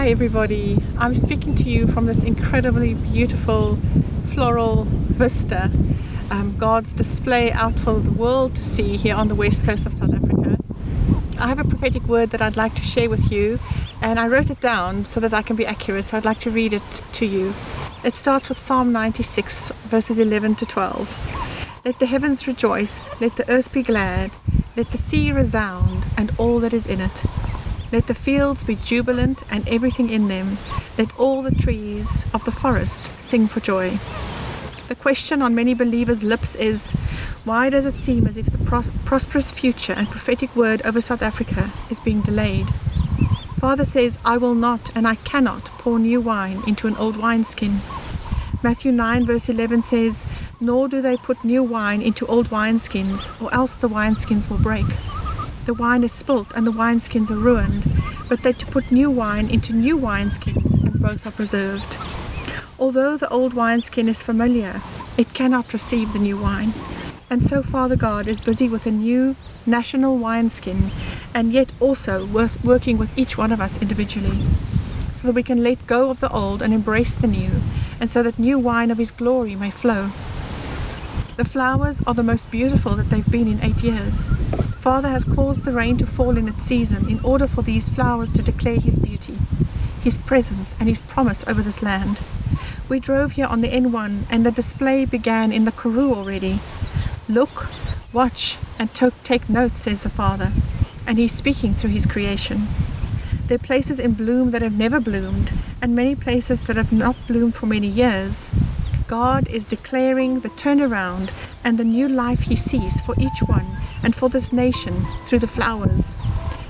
Hi everybody, I'm speaking to you from this incredibly beautiful floral vista, God's display out for the world to see here on the west coast of South Africa. I have a prophetic word that I'd like to share with you, and I wrote it down so that I can be accurate, so I'd like to read it to you. It starts with Psalm 96 verses 11 to 12. Let the heavens rejoice, let the earth be glad, let the sea resound and all that is in it. Let the fields be jubilant and everything in them. Let all the trees of the forest sing for joy. The question on many believers' lips is, why does it seem as if the prosperous future and prophetic word over South Africa is being delayed? Father says, I will not and I cannot pour new wine into an old wineskin. Matthew 9 verse 11 says, nor do they put new wine into old wineskins, or else the wineskins will break. The wine is spilt and the wineskins are ruined, but they to put new wine into new wineskins, and both are preserved. Although the old wineskin is familiar, it cannot receive the new wine. And so Father God is busy with a new national wineskin, and yet also working with each one of us individually, so that we can let go of the old and embrace the new, and so that new wine of His glory may flow. The flowers are the most beautiful that they've been in 8 years. Father has caused the rain to fall in its season in order for these flowers to declare His beauty, His presence and His promise over this land. We drove here on the N1 and the display began in the Karoo already. Look, watch and take note, says the Father, and He's speaking through His creation. There are places in bloom that have never bloomed, and many places that have not bloomed for many years. God is declaring the turnaround and the new life He sees for each one and for this nation through the flowers.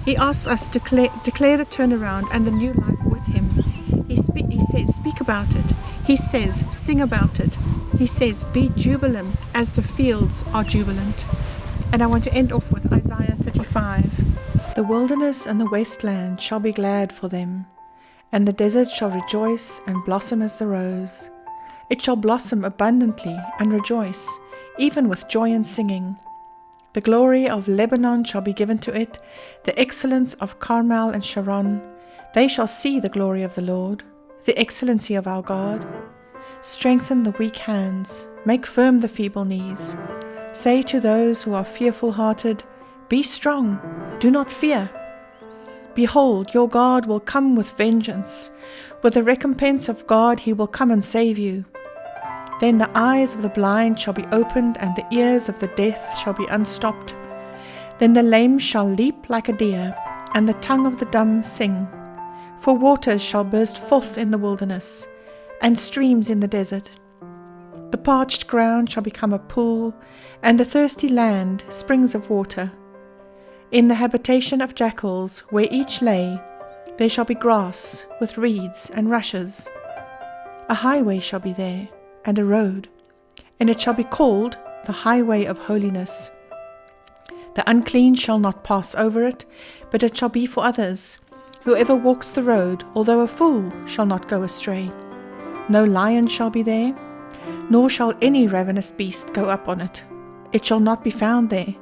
He asks us to declare the turnaround and the new life with Him. He says, speak about it. He says, sing about it. He says, be jubilant as the fields are jubilant. And I want to end off with Isaiah 35. The wilderness and the wasteland shall be glad for them, and the desert shall rejoice and blossom as the rose. It shall blossom abundantly and rejoice, even with joy and singing. The glory of Lebanon shall be given to it, the excellence of Carmel and Sharon. They shall see the glory of the Lord, the excellency of our God. Strengthen the weak hands, make firm the feeble knees. Say to those who are fearful-hearted, be strong, do not fear. Behold, your God will come with vengeance. With the recompense of God He will come and save you. Then the eyes of the blind shall be opened, and the ears of the deaf shall be unstopped. Then the lame shall leap like a deer, and the tongue of the dumb sing. For waters shall burst forth in the wilderness, and streams in the desert. The parched ground shall become a pool, and the thirsty land springs of water. In the habitation of jackals, where each lay, there shall be grass with reeds and rushes. A highway shall be there, and a road, and it shall be called the highway of holiness. The unclean shall not pass over it, but it shall be for others. Whoever walks the road, although a fool, shall not go astray. No lion shall be there, nor shall any ravenous beast go up on it. It shall not be found there,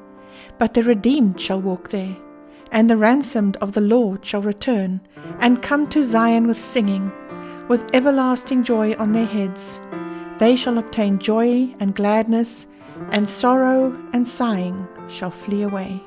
but the redeemed shall walk there, and the ransomed of the Lord shall return, and come to Zion with singing, with everlasting joy on their heads. They shall obtain joy and gladness, and sorrow and sighing shall flee away.